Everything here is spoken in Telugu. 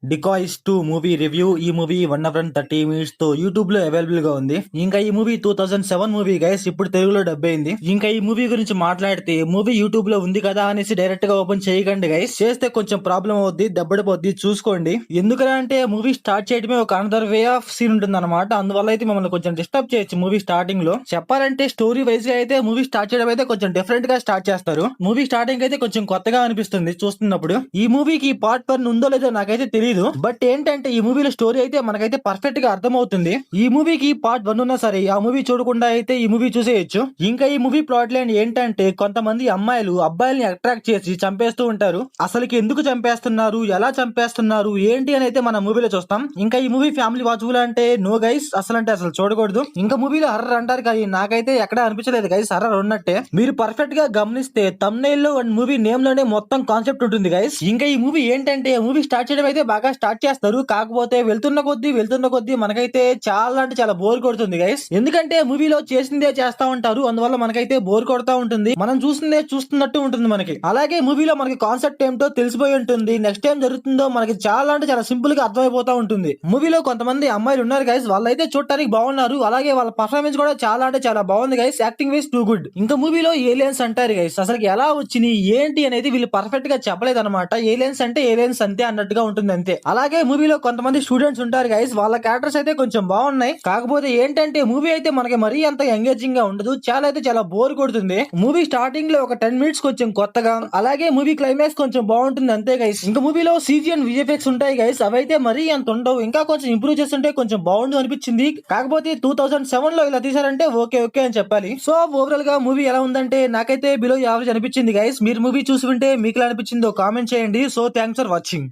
డికాయిస్ 2 మూవీ రివ్యూ. ఈ మూవీ 1 hour and 30 minutes తో యూట్యూబ్ లో అవైలబుల్ గా ఉంది. ఇంకా ఈ మూవీ 2007 మూవీ గైస్, ఇప్పుడు తెలుగులో డబ్ అయింది. ఇంకా ఈ మూవీ గురించి మాట్లాడితే మూవీ యూట్యూబ్ లో ఉంది కదా అనేసి డైరెక్ట్ గా ఓపెన్ చేయకండి గైస్. చేస్తే కొంచెం ప్రాబ్లం అవుద్ది, దెబ్బడిపోద్ది, చూసుకోండి. ఎందుకలా అంటే మూవీ స్టార్ట్ చేయడమే ఒక అనదర్ వే ఆఫ్ సీన్ ఉంటుంది అనమాట. అందువల్ల అయితే మమ్మల్ని కొంచెం డిస్టర్బ్ చేయొచ్చు మూవీ స్టార్టింగ్ లో. చెప్పాలంటే స్టోరీ వైజ్ గా అయితే మూవీ స్టార్ట్ చేయడం అయితే కొంచెం డిఫరెంట్ గా స్టార్ట్ చేస్తారు. మూవీ స్టార్టింగ్ అయితే కొంచెం కొత్తగా అనిపిస్తుంది చూస్తున్నప్పుడు. ఈ మూవీకి పార్ట్ 1 ఉందో లేదో నాకైతే తెలియదు. బట్ ఏంటంటే ఈ మూవీలో స్టోరీ అయితే మనకైతే పర్ఫెక్ట్ గా అర్థమవుతుంది. ఈ మూవీకి పార్ట్ 1 ఉన్నా సరే ఆ మూవీ చూడకుండా అయితే ఈ మూవీ చూసేయచ్చు. ఇంకా ఈ మూవీ ప్లాట్ లైన్ ఏంటంటే కొంతమంది అమ్మాయిలు అబ్బాయిల్ని అట్రాక్ట్ చేసి చంపేస్తూ ఉంటారు. అసలుకి ఎందుకు చంపేస్తున్నారు, ఎలా చంపేస్తున్నారు, ఏంటి అని అయితే మన మూవీలో చూస్తాం. ఇంకా ఈ మూవీ ఫ్యామిలీ వాచబుల్ అంటే నో గైస్, అసలు చూడకూడదు. ఇంకా మూవీలో హర్రర్ అంటారు కానీ నాకైతే ఎక్కడ అనిపించలేదు గైస్ హర్రర్ ఉన్నట్టే. మీరు పర్ఫెక్ట్ గా గమనిస్తే థంబ్నెయిల్ లో అండ్ మూవీ నేమ్ లోనే మొత్తం కాన్సెప్ట్ ఉంటుంది గైస్. ఇంకా ఈ మూవీ ఏంటంటే మూవీ స్టార్ట్ చేయడం అయితే బాగా స్టార్ట్ చేస్తారు. కాకపోతే వెళ్తున్న కొద్దీ మనకైతే చాలా అంటే చాలా బోర్ కొడుతుంది గైస్. ఎందుకంటే మూవీలో చేసిందే చేస్తా ఉంటారు, అందువల్ల మనకైతే బోర్ కొడతా ఉంటుంది. మనం చూసిందే చూస్తున్నట్టు ఉంటుంది మనకి. అలాగే మూవీలో మనకి కాన్సెప్ట్ ఏంటో తెలిసిపోయి ఉంటుంది. నెక్స్ట్ టైం జరుగుతుందో మనకి చాలా అంటే చాలా సింపుల్ గా అర్థమైపోతా ఉంటుంది. మూవీలో కొంతమంది అమ్మాయిలు ఉన్నారు గైస్, వాళ్ళైతే చూడటానికి బాగున్నారు. అలాగే వాళ్ళ పర్ఫార్మెన్స్ కూడా చాలా అంటే చాలా బాగుంది guys. Acting wise too good. ఇంకా మూవీలో ఏలియన్స్ అంటారు గైస్, అసలు ఎలా వచ్చినాయి ఏంటి అనేది వీళ్ళు పర్ఫెక్ట్ గా చెప్పలేదు అనమాట. ఏలియన్స్ అంటే ఏలియన్స్ అంతే అన్నట్టుగా ఉంటుంది అంతే. అలాగే మూవీలో కొంతమంది స్టూడెంట్స్ ఉంటారు గైస్, వాళ్ళ క్యారెక్టర్స్ అయితే కొంచెం బాగున్నాయి. కాకపోతే ఏంటంటే మూవీ అయితే మనకి మరీ అంత ఎంగేజింగ్ గా ఉండదు, చాలా అయితే చాలా బోర్ కొడుతుంది. మూవీ స్టార్టింగ్ లో ఒక 10 minutes కొంచెం కొత్తగా, అలాగే మూవీ క్లైమాక్స్ కొంచెం బాగుంటుంది అంతే గైస్. ఇంకా మూవీలో సీజీ అండ్ విఎఫ్ఎక్స్ ఉంటాయి గైస్, అవైతే మరీ అంత ఉండవు. ఇంకా కొంచెం ఇంప్రూవ్ చేస్తుంటే కొంచెం బాగుండు అనిపించింది. కాకపోతే 2007 లో ఇలా తీసారంటే ఓకే అని చెప్పాలి. సో ఓవరాల్ గా మూవీ ఎలా ఉందంటే నాకైతే బిలో యావరేజ్ అనిపించింది గైస్. మీరు మూవీ చూసి ఉంటే మీకు ఎలా అనిపించిందో కామెంట్ చేయండి. So thanks for watching.